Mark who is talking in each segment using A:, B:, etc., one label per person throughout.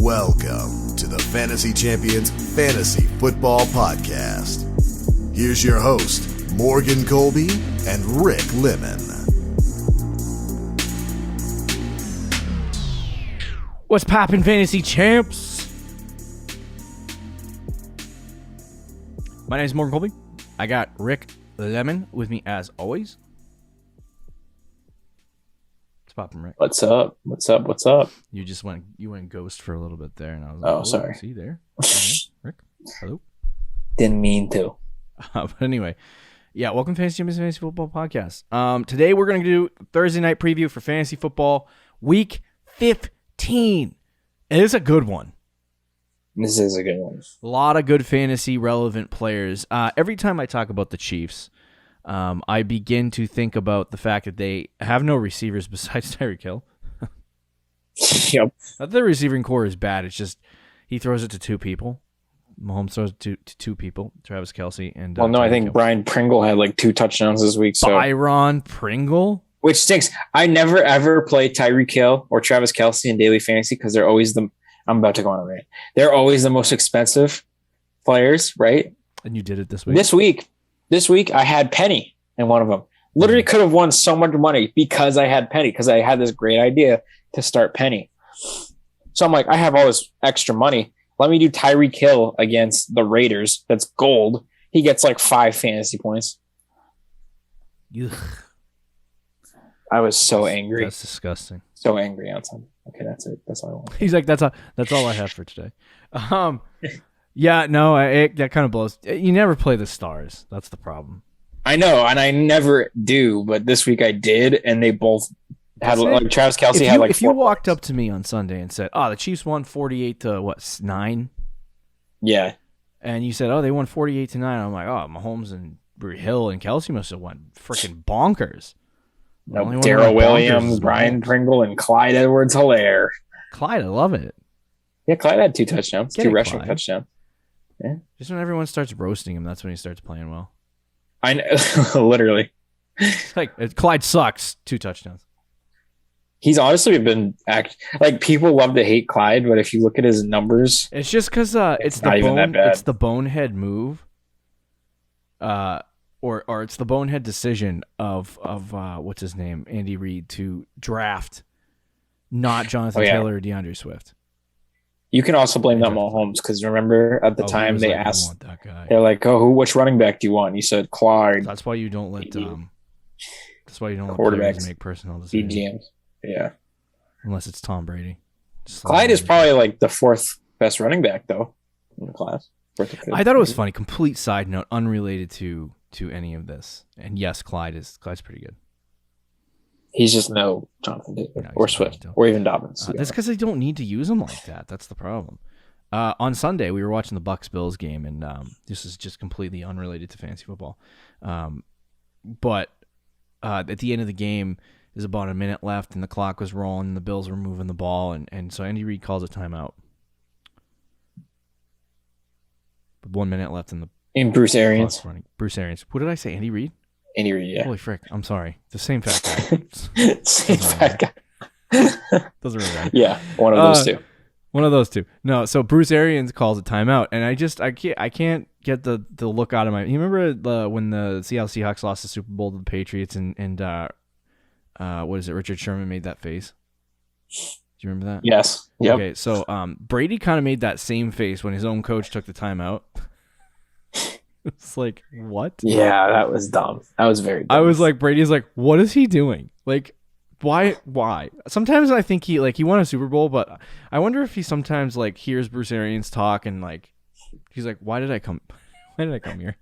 A: Welcome to the Fantasy Champions Fantasy Football Podcast. Here's your host, Morgan Colby and Rick Lemon.
B: What's poppin', Fantasy Champs? My name is Morgan Colby. I got Rick Lemon with me as always. What's poppin', Rick?
C: What's up? What's up? What's up?
B: You went ghost for a little bit there, and I was
C: like,
B: oh,
C: sorry.
B: See there, Rick. Hello.
C: Didn't mean to.
B: But anyway, yeah. Welcome to Fantasy Champions Fantasy Football Podcast. Today we're gonna do Thursday night preview for fantasy football, Week 15. It is a good one.
C: This is a good one.
B: A lot of good fantasy relevant players. Every time I talk about the Chiefs, I begin to think about the fact that they have no receivers besides Tyreek Hill.
C: Yep.
B: Not that the receiving core is bad. It's just he throws it to two people. Mahomes throws it to two people, Travis Kelsey and.
C: Well, no, I think
B: Hill.
C: Brian Pringle had like 2 touchdowns this week. So
B: Byron Pringle,
C: which stinks. I never ever play Tyreek Hill or Travis Kelsey in daily fantasy because they're always I'm about to go on a rant. They're always the most expensive players, right?
B: And you did it this week.
C: This week I had Penny in one of them. Literally could have won so much money because I had Penny, because I had this great idea to start Penny. So I'm like, I have all this extra money. Let me do Tyreek Hill against the Raiders. That's gold. He gets like 5 fantasy points.
B: Ugh.
C: I was so angry.
B: That's disgusting.
C: So angry on Sunday. Okay, that's it. That's all I want.
B: He's like, that's all I have for today. Yeah, no, that kind of blows. You never play the stars. That's the problem.
C: I know, and I never do, but this week I did, and they both had like Travis Kelsey had like.
B: If you walked up to me on Sunday and said, "Oh, the Chiefs won 48-9,"
C: yeah,
B: and you said, "Oh, they won 48-9," I'm like, "Oh, Mahomes and Hill and Kelsey must have went freaking bonkers."
C: No, Darrell Williams, Brian Pringle, and Clyde Edwards-Helaire.
B: Clyde, I love it.
C: Yeah, Clyde had 2 touchdowns, 2 rushing touchdowns. Yeah.
B: Just when everyone starts roasting him, that's when he starts playing well.
C: I know, literally.
B: Like Clyde sucks, 2 touchdowns.
C: He's honestly been like people love to hate Clyde, but if you look at his numbers,
B: it's just because it's the bonehead move, or it's the bonehead decision of what's his name, Andy Reid, to draft not Jonathan Taylor or DeAndre Swift.
C: You can also blame that Mahomes because remember at the time they asked, that guy. They're like, "Oh, which running back do you want?" And you said Clyde.
B: That's why you don't let quarterbacks make personal decisions.
C: BGMs. Yeah,
B: unless it's Tom Brady.
C: Clyde is probably like the 4th best running back though in the class.
B: I thought it was funny. Complete side note, unrelated to any of this. And yes, Clyde's pretty good.
C: He's just no Jonathan Taylor or Swift or even Dobbins.
B: That's because they don't need to use him like that. That's the problem. On Sunday, we were watching the Bucs-Bills game, and this is just completely unrelated to fantasy football. But at the end of the game, there's about a minute left, and the clock was rolling, and the Bills were moving the ball, and so Andy Reid calls a timeout. With 1 minute left in
C: Bruce Arians.
B: Bruce Arians. Who did I say? Andy Reid?
C: Andy Reid, yeah.
B: Holy frick. I'm sorry. The same fat guy.
C: Same fat guy.
B: Doesn't really matter.
C: Yeah, one of those two.
B: One of those two. No, so Bruce Arians calls a timeout, and I can't get the look out of my. You remember when the Seattle Seahawks lost the Super Bowl to the Patriots, and what is it? Richard Sherman made that face. Do you remember that?
C: Yes. Yep.
B: Okay, so Brady kind of made that same face when his own coach took the timeout. It's like, what?
C: Yeah, that was dumb. That was very dumb.
B: I was like, Brady's like, what is he doing? Like, why? Sometimes I think he won a Super Bowl, but I wonder if he sometimes like hears Bruce Arians talk and like, he's like, why did I come here?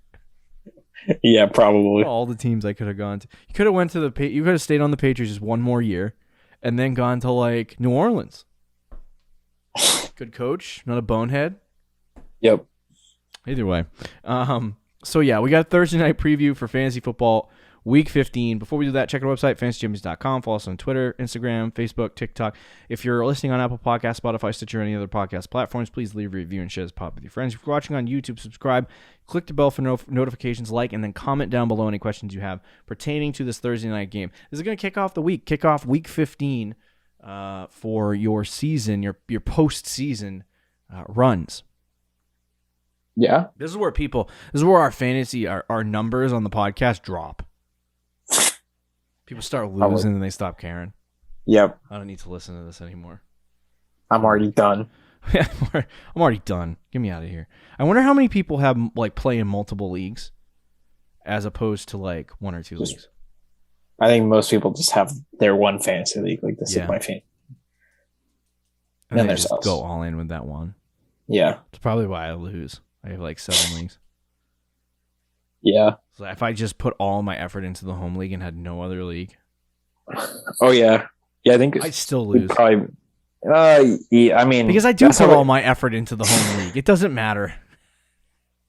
C: Yeah, probably.
B: All the teams I could have gone to. You could have went to you could have stayed on the Patriots just one more year and then gone to like New Orleans. Good coach, not a bonehead.
C: Yep.
B: Either way. So yeah, we got a Thursday night preview for fantasy football Week 15. Before we do that, check our website, fantasychampions.com. Follow us on Twitter, Instagram, Facebook, TikTok. If you're listening on Apple Podcasts, Spotify, Stitcher, or any other podcast platforms, please leave a review and share this pod with your friends. If you're watching on YouTube, subscribe, click the bell for notifications, like, and then comment down below any questions you have pertaining to this Thursday night game. This is going to kick off the week, Week 15 for your season, your postseason runs.
C: Yeah.
B: This is where our fantasy, our numbers on the podcast drop. People start losing and they stop caring.
C: Yep.
B: I don't need to listen to this anymore.
C: I'm already done.
B: I'm already done. Get me out of here. I wonder how many people have play in multiple leagues as opposed to one or two leagues.
C: I think most people just have their one fantasy league. Like, this is my fantasy.
B: And then there's just go all in with that one.
C: Yeah.
B: It's probably why I lose. I have 7 leagues.
C: Yeah.
B: So if I just put all my effort into the home league and had no other league.
C: Oh, yeah. Yeah, I think
B: I'd still lose.
C: Probably. Yeah, I mean,
B: because I do put all my effort into the home league. It doesn't matter.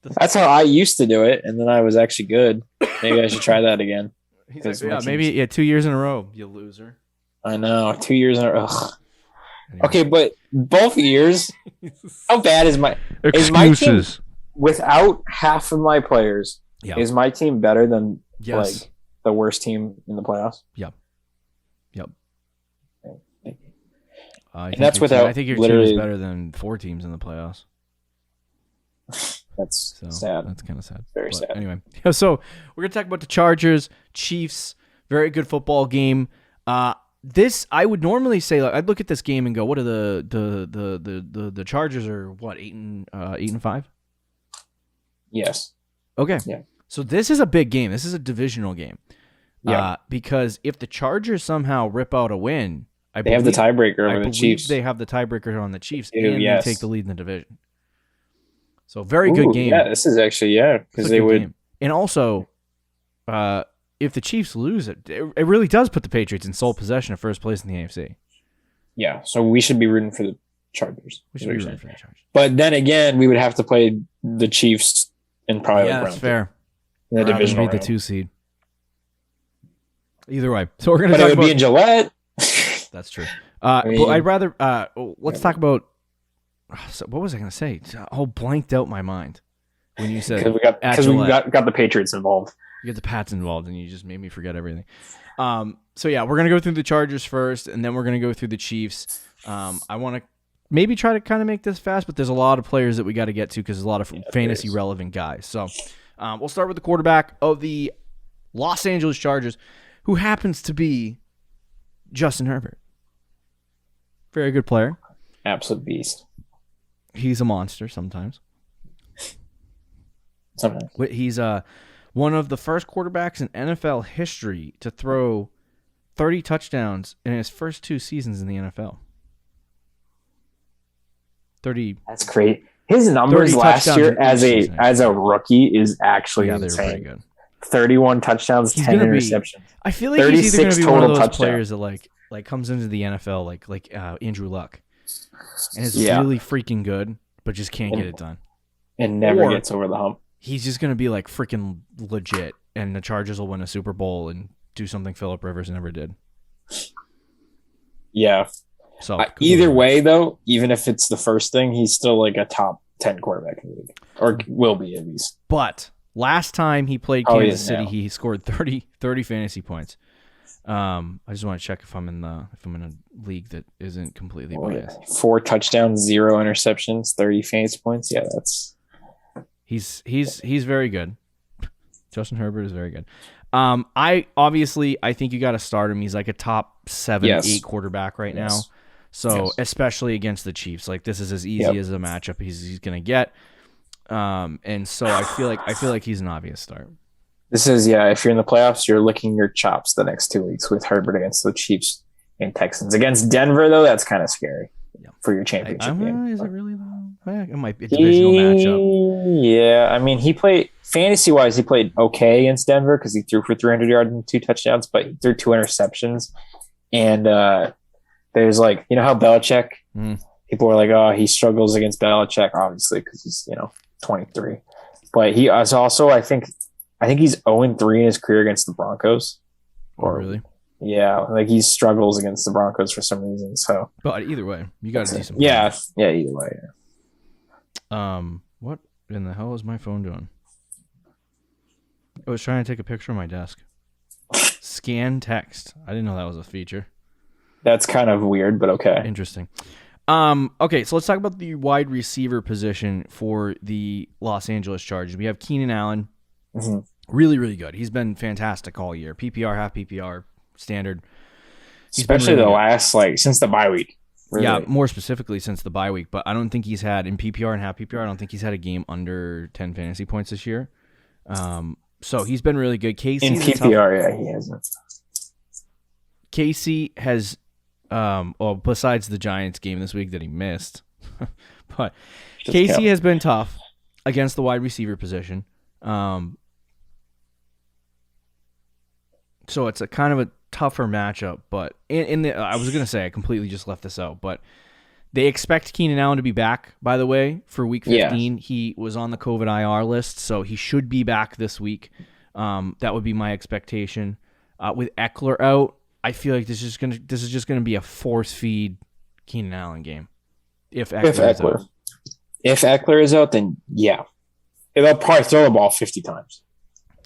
C: That's how I used to do it, and then I was actually good. Maybe I should try that again.
B: Maybe 2 years in a row, you loser.
C: I know, 2 years in a row. Anyway. Okay, but both years, how bad is my
B: excuses?
C: Is my team, without half of my players, is my team better than the worst team in the playoffs?
B: Yep.
C: And that's without.
B: I think your team is better than 4 teams in the playoffs.
C: That's sad.
B: That's kind of sad.
C: Very sad.
B: Anyway, so we're gonna talk about the Chargers, Chiefs. Very good football game. This I would normally say, I'd look at this game and go, "What are the Chargers are what 8-5?"
C: Yes.
B: Okay.
C: Yeah.
B: So this is a big game. This is a divisional game. Yeah. Because if the Chargers somehow rip out a win,
C: they have the tiebreaker over the Chiefs.
B: They have the tiebreaker on the Chiefs, and they take the lead in the division. So very good game.
C: Yeah, this is actually because they would.
B: Game. And also, if the Chiefs lose it really does put the Patriots in sole possession of first place in the AFC.
C: Yeah, so we should be rooting for the Chargers.
B: We should be rooting for the Chargers.
C: But then again, we would have to play the Chiefs and probably
B: that's fair.
C: In the division,
B: be the 2 seed. Either way, so we're gonna.
C: But it would be in Gillette.
B: That's true. But I'd rather. Let's talk about. So what was I going to say? Oh, blanked out my mind when you said
C: because we got the Patriots involved.
B: You get the Pats involved, and you just made me forget everything. So yeah, we're gonna go through the Chargers first, and then we're gonna go through the Chiefs. I want to maybe try to kind of make this fast, but there's a lot of players that we got to get to because there's a lot of fantasy relevant guys. So we'll start with the quarterback of the Los Angeles Chargers, who happens to be Justin Herbert. Very good player.
C: Absolute beast.
B: He's a monster sometimes.
C: Sometimes.
B: He's one of the first quarterbacks in NFL history to throw 30 touchdowns in his first 2 seasons in the NFL. 30.
C: That's great. His numbers last year as a rookie is actually insane.
B: They're pretty good.
C: 31 touchdowns, 10 interceptions.
B: I feel like he's either going to be one of those players that like comes into the NFL like Andrew Luck, and is really freaking good, but just can't get it done,
C: and never gets over the hump.
B: He's just going to be like freaking legit, and the Chargers will win a Super Bowl and do something Phillip Rivers never did.
C: Yeah. So either way, though, even if it's the first thing, he's still like a top 10 quarterback in the league, or will be at least.
B: But last time he played Kansas City, he scored 30 fantasy points. I just want to check if I'm in a league that isn't completely biased. 4 touchdowns, 0 interceptions, 30 fantasy points. Yeah, that's he's very good. Justin Herbert is very good. I think you got to start him. He's like a top 7, 8 quarterback right now. So especially against the Chiefs, like this is as easy as a matchup he's gonna get. And so I feel like he's an obvious start.
C: This is if you're in the playoffs, you're licking your chops the next 2 weeks with Herbert against the Chiefs and Texans. Against Denver, though, that's kind of scary for your championship game.
B: Is it really though? It might be a divisional matchup.
C: Yeah, I mean, he played fantasy-wise. He played okay against Denver because he threw for 300 yards and 2 touchdowns, but he threw 2 interceptions. And there's how Belichick. People were like, "Oh, he struggles against Belichick," obviously because he's 23. But he is also, I think he's 0-3 in his career against the Broncos.
B: Really?
C: Yeah, he struggles against the Broncos for some reason. So,
B: but either way, you got a decent.
C: Yeah, either way.
B: Yeah. What in the hell is my phone doing? I was trying to take a picture of my desk. Scan text. I didn't know that was a feature.
C: That's kind of weird, but okay.
B: Interesting. Okay, so let's talk about the wide receiver position for the Los Angeles Chargers. We have Keenan Allen.
C: Mm-hmm.
B: Really, really good. He's been fantastic all year. PPR, half PPR, standard.
C: Especially really last, since the bye week.
B: Really. Yeah, more specifically since the bye week. But I don't think he's had, in PPR and half PPR, I don't think he's had a game under 10 fantasy points this year. So he's been really good. Casey
C: in PPR, he hasn't.
B: Casey has, besides the Giants game this week that he missed, but Casey has been tough against the wide receiver position. So it's a kind of a tougher matchup, but I was going to say, I completely just left this out, but they expect Keenan Allen to be back, by the way, for week 15. Yeah. He was on the COVID IR list, so he should be back this week. That would be my expectation. With Eckler out, I feel like this is just gonna be a force feed Keenan Allen game. If Eckler
C: is out, then yeah, they'll probably throw the ball 50 times.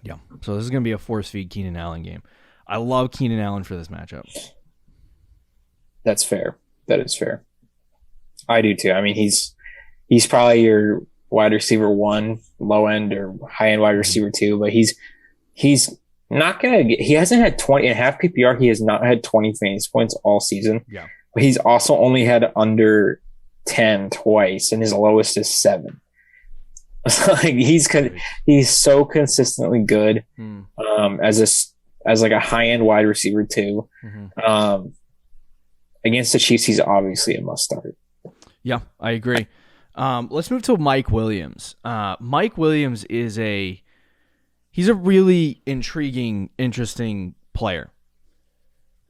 B: Yeah, so this is gonna be a force feed Keenan Allen game. I love Keenan Allen for this matchup.
C: That's fair. That is fair. I do too. I mean, he's probably your wide receiver 1, low end or high end wide receiver 2, but he's not gonna get. He hasn't had 20 in half PPR. He has not had 20 fantasy points all season.
B: Yeah,
C: but he's also only had under 10 twice, and his lowest is 7. He's so consistently good as a high end wide receiver 2. Mm-hmm. Against the Chiefs, he's obviously a must start.
B: Yeah, I agree. Let's move to Mike Williams. Mike Williams he's a really intriguing, interesting player.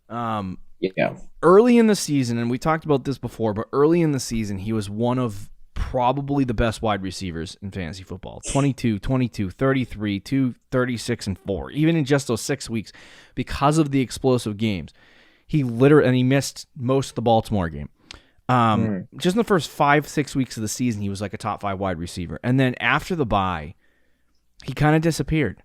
C: Yeah.
B: Early in the season, and we talked about this before, but early in the season, he was one of probably the best wide receivers in fantasy football. 22, 33, 2, 36, and 4. Even in just those 6 weeks, because of the explosive games. He missed most of the Baltimore game. Just in the first 5-6 weeks of the season, he was like a top 5 wide receiver. And then after the bye, he kind of disappeared.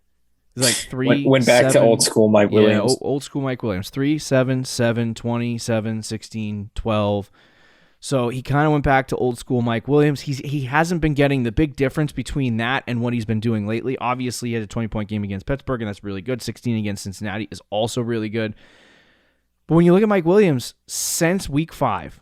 B: It was like 3,
C: went back
B: 7,
C: to old school Mike Williams.
B: Yeah, old school Mike Williams. 3, 7, 7, 20, 7, 16, 12. So he kind of went back to old school Mike Williams. He hasn't been getting the big difference between that and what he's been doing lately. Obviously, he had a 20-point game against Pittsburgh, and that's really good. 16 against Cincinnati is also really good. But when you look at Mike Williams, since week 5,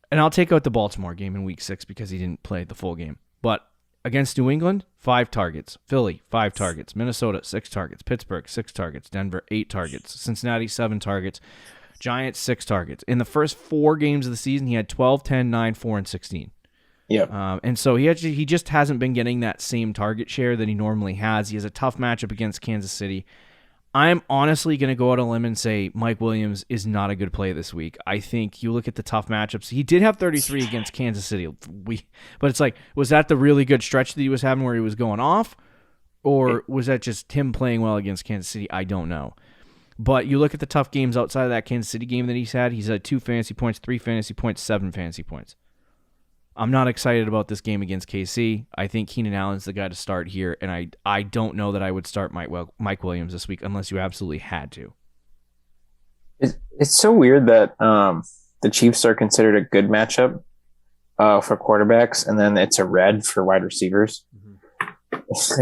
B: and I'll take out the Baltimore game in week 6 because he didn't play the full game, but against New England, 5 targets. Philly, 5 targets. Minnesota, 6 targets. Pittsburgh, 6 targets. Denver, 8 targets. Cincinnati, 7 targets. Giants, 6 targets. In the first 4 games of the season, he had 12, 10, 9, 4, and 16.
C: Yeah.
B: And so he just hasn't been getting that same target share that he normally has. He has a tough matchup against Kansas City. I'm honestly going to go out on a limb and say Mike Williams is not a good play this week. I think you look at the tough matchups. He did have 33 against Kansas City. But it's like, was that the really good stretch that he was having where he was going off? Or was that just him playing well against Kansas City? I don't know. But you look at the tough games outside of that Kansas City game that he's had 2 fantasy points, 3 fantasy points, 7 fantasy points. I'm not excited about this game against KC. I think Keenan Allen's the guy to start here, and I don't know that I would start Mike Williams this week unless you absolutely had to.
C: It's so weird that the Chiefs are considered a good matchup for quarterbacks, and then it's a red for wide receivers. Mm-hmm.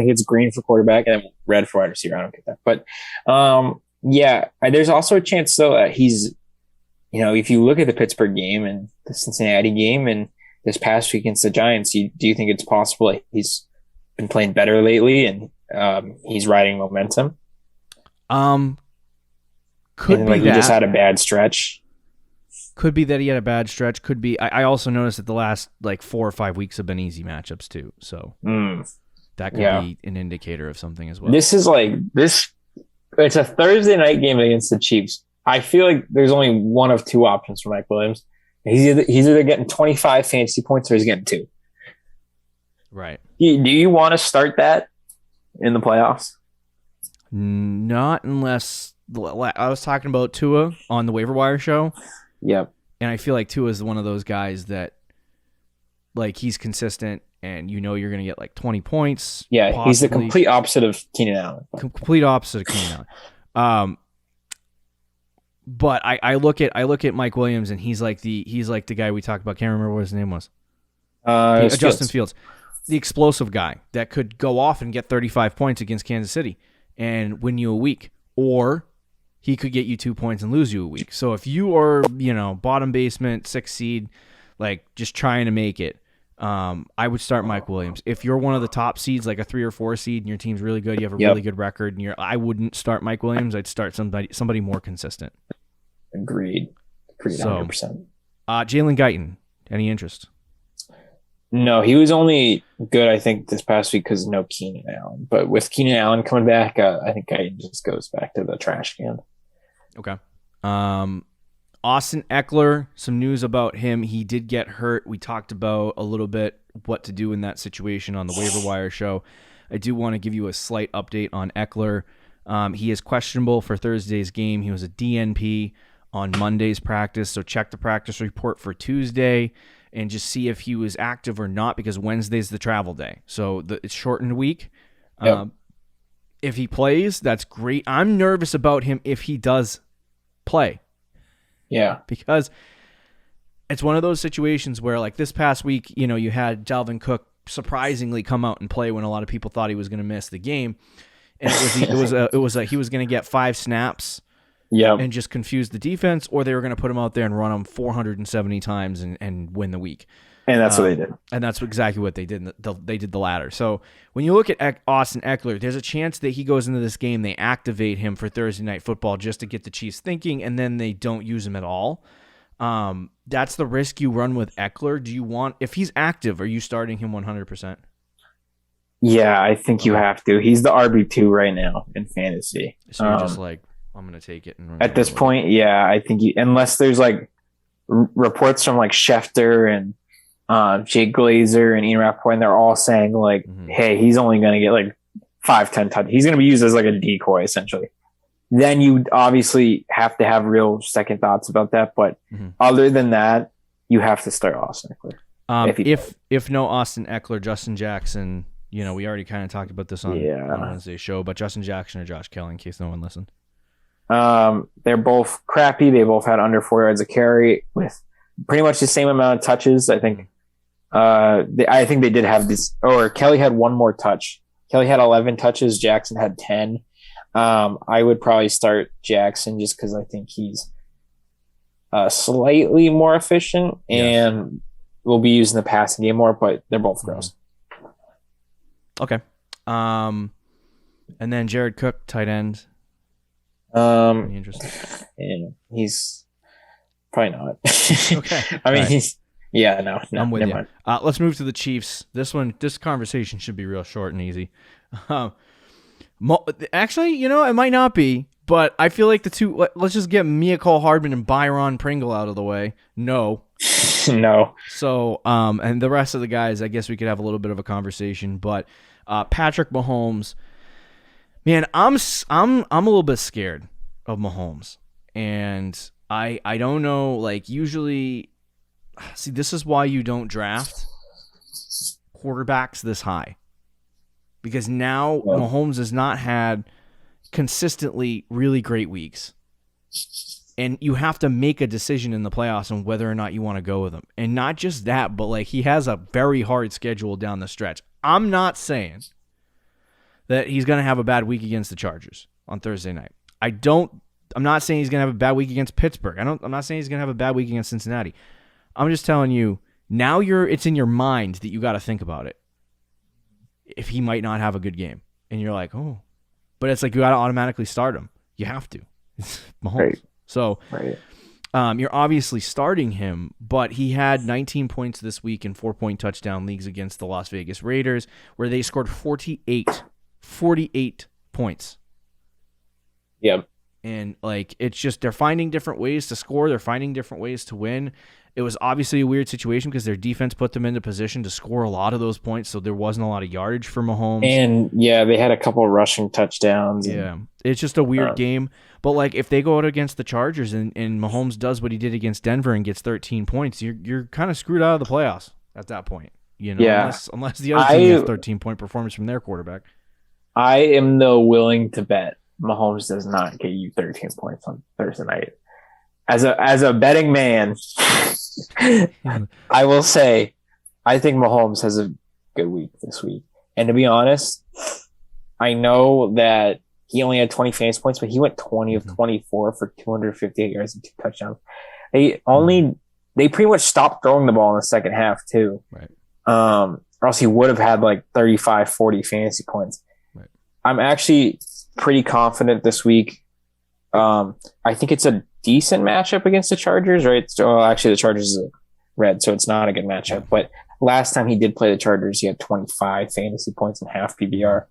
C: It's green for quarterback and then red for wide receiver. I don't get that. But there's also a chance, though, that he's, if you look at the Pittsburgh game and the Cincinnati game and this past week against the Giants, do you think it's possible that he's been playing better lately and he's riding momentum?
B: Could be
C: he just had a bad stretch.
B: Could be that he had a bad stretch. Could be. I also noticed that the last 4 or 5 weeks have been easy matchups too. So that could be an indicator of something as well.
C: This is it's a Thursday night game against the Chiefs. I feel like there's only one of 2 options for Mike Williams. He's either getting 25 fantasy points or he's getting 2.
B: Right.
C: Do you want to start that in the playoffs?
B: Not unless I was talking about Tua on the waiver wire show.
C: Yep.
B: And I feel like Tua is one of those guys that he's consistent and you're going to get 20 points.
C: Yeah, possibly. He's the complete opposite of Keenan Allen.
B: Complete opposite of Keenan Allen. But I look at Mike Williams, and he's like the guy we talked about. Can't remember what his name was. Justin Fields, the explosive guy that could go off and get 35 points against Kansas City and win you a week, or he could get you 2 points and lose you a week. So if you are, bottom basement, 6th seed, like just trying to make it, I would start Mike Williams. If you're one of the top seeds, like a 3 or 4 seed, and your team's really good, you have a really good record, and I wouldn't start Mike Williams. I'd start somebody more consistent.
C: Agreed. 100%.
B: Jalen Guyton, any interest?
C: No, he was only good, I think, this past week because no Keenan Allen. But with Keenan Allen coming back, I think Guyton just goes back to the trash can.
B: Okay. Austin Eckler, some news about him. He did get hurt. We talked about a little bit what to do in that situation on the waiver wire show. I do want to give you a slight update on Eckler. He is questionable for Thursday's game. He was a DNP on Monday's practice, so check the practice report for Tuesday and just see if he was active or not, because Wednesday's the travel day. So it's shortened week.
C: Yep.
B: If he plays, that's great. I'm nervous about him if he does play.
C: Yeah.
B: Because it's one of those situations where, like this past week, you had Dalvin Cook surprisingly come out and play when a lot of people thought he was going to miss the game. And he was going to get 5 snaps.
C: Yep.
B: And just confuse the defense, or they were going to put him out there and run him 470 times and win the week.
C: And that's what they did.
B: And that's exactly what they did. They did the latter. So when you look at Austin Eckler, there's a chance that he goes into this game, they activate him for Thursday Night Football just to get the Chiefs thinking, and then they don't use him at all. That's the risk you run with Eckler. If he's active, are you starting him 100%?
C: Yeah, I think you have to. He's the RB2 right now in fantasy.
B: So you're just like, I'm going to take it. And
C: at this point, yeah, I think unless there's like reports from like Schefter and Jake Glazer and Ian Rappaport, and they're all saying like, hey, he's only going to get like 5-10 touchdowns. He's going to be used as like a decoy essentially. Then you obviously have to have real second thoughts about that. But other than that, you have to start Austin Eckler.
B: If no Austin Eckler, Justin Jackson, we already kind of talked about this on Wednesday's show, but Justin Jackson or Josh Kelly, in case no one listened.
C: They're both crappy. They both had under 4 yards of carry with pretty much the same amount of touches. I think they did have this, or Kelly had 1 more touch. Kelly had 11 touches. Jackson had 10. I would probably start Jackson just because I think he's slightly more efficient and will be using the passing game more, but they're both gross.
B: Okay. And then Jared Cook, tight end.
C: Interesting. Yeah, he's probably not.
B: Okay.
C: I mean, no,
B: I'm with you. Let's move to the Chiefs. This conversation should be real short and easy. Actually, it might not be, but I feel like the two. Let's just get Mecole Hardman and Byron Pringle out of the way. No. So, and the rest of the guys, I guess we could have a little bit of a conversation. But Patrick Mahomes. Man, I'm a little bit scared of Mahomes, and I don't know. Like usually, see, this is why you don't draft quarterbacks this high, because now Mahomes has not had consistently really great weeks, and you have to make a decision in the playoffs on whether or not you want to go with him. And not just that, but like he has a very hard schedule down the stretch. I'm not saying that he's going to have a bad week against the Chargers on Thursday night. I'm not saying he's going to have a bad week against Pittsburgh. I'm not saying he's going to have a bad week against Cincinnati. I'm just telling you, now it's in your mind that you got to think about it. If he might not have a good game. And you're like, oh. But it's like you got to automatically start him. You have to. It's Mahomes.
C: Right.
B: So you're obviously starting him, but he had 19 points this week in 4-point touchdown leagues against the Las Vegas Raiders, where they scored 48 points.
C: Yep.
B: And like it's just they're finding different ways to score, they're finding different ways to win. It was obviously a weird situation because their defense put them into position to score a lot of those points, so there wasn't a lot of yardage for Mahomes.
C: And they had a couple of rushing touchdowns.
B: It's just a weird game. But like if they go out against the Chargers and Mahomes does what he did against Denver and gets 13 points, you're kind of screwed out of the playoffs at that point. Unless the other team has 13-point performance from their quarterback.
C: I am though willing to bet Mahomes does not get you 13 points on Thursday night. as a betting man, I will say I think Mahomes has a good week this week. And to be honest, I know that he only had 20 fantasy points, but he went 20 of 24 for 258 yards and 2 touchdowns. They pretty much stopped throwing the ball in the second half too.
B: Right.
C: Or else he would have had like 35, 40 fantasy points.
B: Right.
C: I'm actually pretty confident this week. I think it's a decent matchup against the Chargers, right? So, actually, the Chargers is red, so it's not a good matchup. But last time he did play the Chargers, he had 25 fantasy points and half PBR.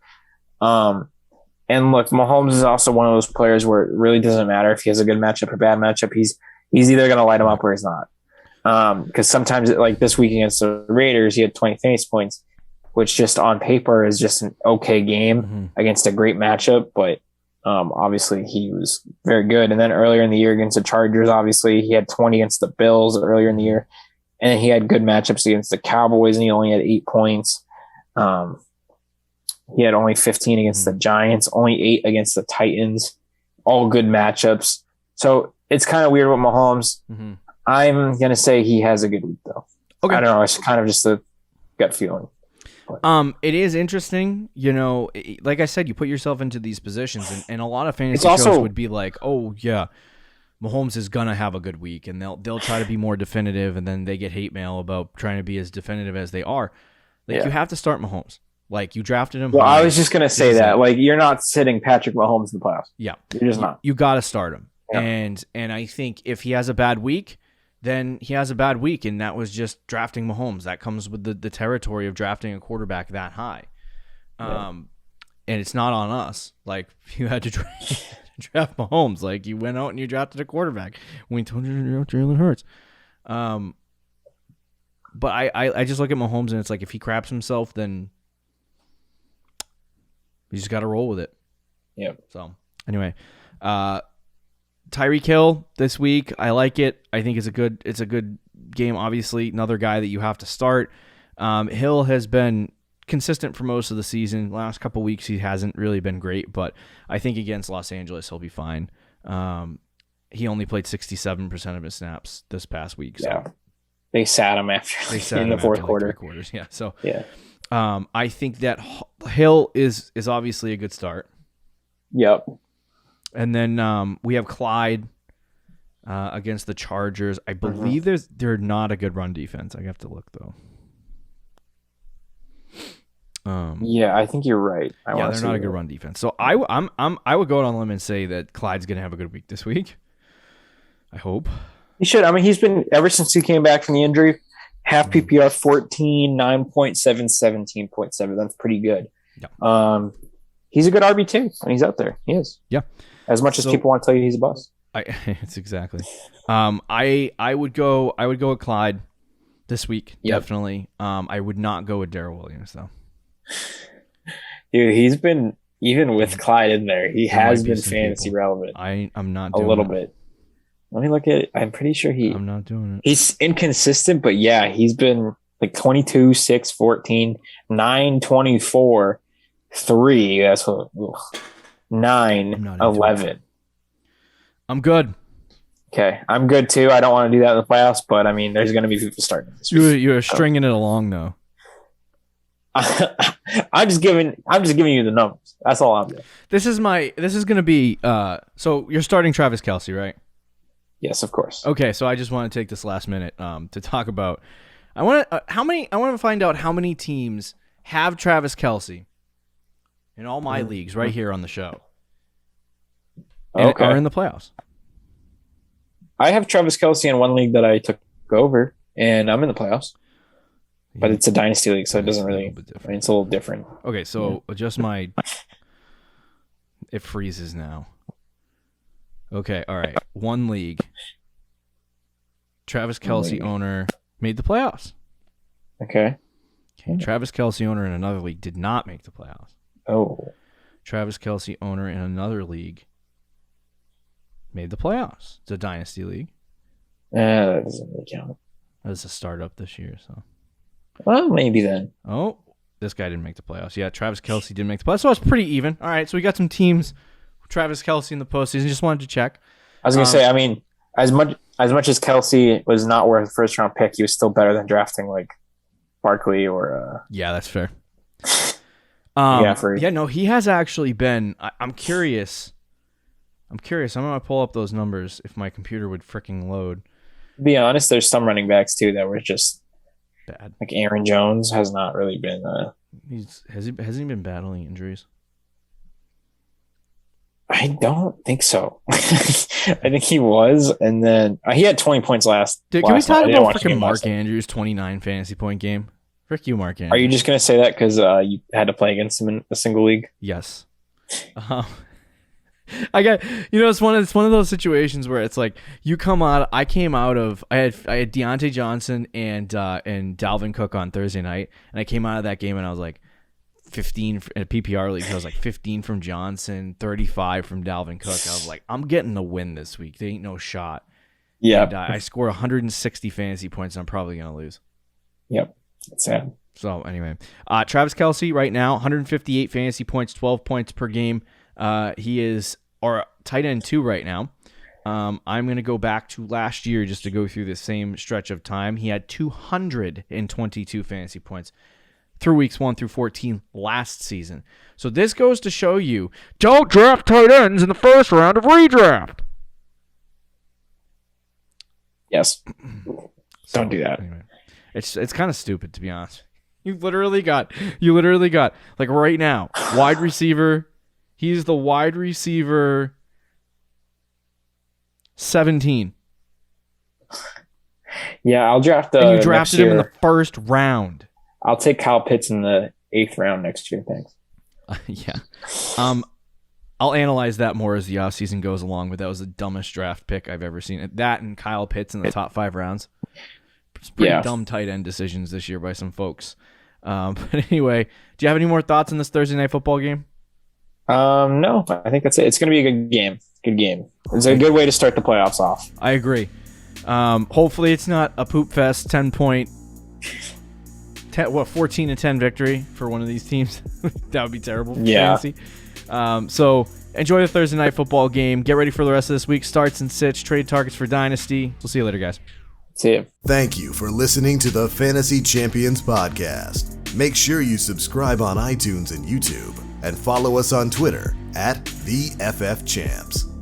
C: And look, Mahomes is also one of those players where it really doesn't matter if he has a good matchup or bad matchup. He's either going to light him up or he's not. Because sometimes, like this week against the Raiders, he had 20 fantasy points, which just on paper is just an okay game against a great matchup. But obviously, he was very good. And then earlier in the year against the Chargers, obviously, he had 20 against the Bills earlier in the year. And then he had good matchups against the Cowboys, and he only had 8 points. He had only 15 against the Giants, only 8 against the Titans. All good matchups. So it's kind of weird with Mahomes. I'm going to say he has a good week, though.
B: Okay.
C: I don't know. It's kind of just a gut feeling.
B: It is interesting, like I said, you put yourself into these positions, and a lot of fantasy shows would be like, oh, yeah, Mahomes is going to have a good week, and they'll try to be more definitive, and then they get hate mail about trying to be as definitive as they are. Like, you have to start Mahomes. Like, you drafted him.
C: Well, I was just going to say that. Like, you're not sitting Patrick Mahomes in the playoffs.
B: Yeah.
C: You're just not.
B: You got to start him.
C: Yeah.
B: And I think if he has a bad week, then he has a bad week, and that was just drafting Mahomes. That comes with the territory of drafting a quarterback that high. And it's not on us. Like, you had to draft Mahomes. Like, you went out and you drafted a quarterback. We told you to draft Jalen Hurts. But I just look at Mahomes, and it's like, if he craps himself, then you just got to roll with it.
C: Yeah.
B: So, anyway, Tyreek Hill this week, I like it. I think it's a good game. Obviously, another guy that you have to start. Hill has been consistent for most of the season. Last couple weeks, he hasn't really been great, but I think against Los Angeles, he'll be fine. He only played 67% of his snaps this past week. So.
C: Yeah, they sat him in the fourth quarter.
B: Like 3 quarters. Yeah. So
C: yeah,
B: I think that Hill is obviously a good start.
C: Yep.
B: And then we have Clyde against the Chargers. I believe they're not a good run defense. I have to look though.
C: Yeah, I think you're right.
B: They're not a good run defense. So I would go out on a limb and say that Clyde's gonna have a good week this week. I hope
C: he should. I mean, he's been ever since he came back from the injury. Half PPR 14, 9.7, 17.7. That's pretty good.
B: Yeah.
C: He's a good RB2 when he's out there. He is.
B: Yeah.
C: As much as people want to tell you he's a bust.
B: It's exactly. I would go with Clyde this week. Yep. Definitely. I would not go with Darrell Williams though.
C: Dude, he's been, even with Clyde in there, he has been fantasy relevant.
B: I'm not doing
C: a little bit. Let me look at it. I'm pretty sure
B: I'm not doing it.
C: He's inconsistent, but yeah, he's been like 22, 6, 14, 9, 24, 3. That's what, 9, 11.
B: I'm good.
C: Okay, I'm good too. I don't want to do that in the playoffs, but I mean, there's going to be people starting this week.
B: You're stringing it along though.
C: I'm just giving you the numbers. That's all I'm doing.
B: This is going to be so you're starting Travis Kelsey, right?
C: Yes, of course.
B: Okay, so I just want to take this last minute to talk about I want to find out how many teams have Travis Kelsey in all my leagues right here on the show. And are in the playoffs.
C: I have Travis Kelsey in one league that I took over, and I'm in the playoffs. But it's a dynasty league, so it doesn't really. I mean, it's a little different.
B: Okay, so just my. It freezes now. Okay, all right. One league. Travis Kelsey owner made the playoffs.
C: Okay.
B: Travis Kelsey owner in another league did not make the playoffs.
C: Oh.
B: Travis Kelsey owner in another league made the playoffs. It's a dynasty league.
C: That doesn't really count.
B: It's a startup this year, so.
C: Well, maybe then.
B: Oh, this guy didn't make the playoffs. Yeah, Travis Kelsey didn't make the playoffs, so it's pretty even. All right, so we got some teams. Travis Kelsey in the postseason. Just wanted to check.
C: I was going to say, I mean, as much as Kelsey was not worth a first round pick, he was still better than drafting like Barkley or
B: yeah, that's fair. He has actually been. I'm curious. I'm gonna pull up those numbers if my computer would freaking load.
C: To be honest, there's some running backs too that were just
B: Bad.
C: Like Aaron Jones has not really been.
B: Hasn't he been battling injuries?
C: I don't think so. I think he was, and then he had 20 points last.
B: Dude, can we talk about freaking Mark Andrews' 29 fantasy point game? Frick you, Mark Andrews.
C: Are you just gonna say that because you had to play against him in a single league?
B: Yes. I it's one of those situations where it's like I had Deontay Johnson and Dalvin Cook on Thursday night, and I came out of that game and I was like 15 in a PPR league. I was like 15 from Johnson, 35 from Dalvin Cook. I was like, I'm getting the win this week. There ain't no shot.
C: Yeah.
B: And, I score 160 fantasy points. And I'm probably gonna lose.
C: Yep. That's sad. So
B: anyway, Travis Kelsey right now 158 fantasy points, 12 points per game. He is our tight end 2 right now. I'm going to go back to last year just to go through the same stretch of time. He had 222 fantasy points through weeks 1 through 14 last season. So this goes to show you, don't draft tight ends in the first round of redraft.
C: Yes. Don't do that.
B: Anyway, it's kind of stupid, to be honest. You literally got like right now, wide receiver. He's the wide receiver 17.
C: Yeah, I'll draft.
B: And you drafted him in the first round.
C: I'll take Kyle Pitts in the 8th round next year. Thanks.
B: Yeah. I'll analyze that more as the offseason goes along, but that was the dumbest draft pick I've ever seen. That and Kyle Pitts in the top 5 rounds. It's pretty dumb tight end decisions this year by some folks. But anyway, do you have any more thoughts on this Thursday night football game?
C: No, I think that's it. It's going to be a good game. Good game. It's a good way to start the playoffs off.
B: I agree. Hopefully it's not a poop fest 14-10 victory for one of these teams. That would be terrible for fantasy. So enjoy the Thursday night football game. Get ready for the rest of this week. Starts and sits, trade targets for Dynasty. We'll see you later, guys.
C: See you.
A: Thank you for listening to the Fantasy Champions Podcast. Make sure you subscribe on iTunes and YouTube, and follow us on Twitter @TheFFChamps.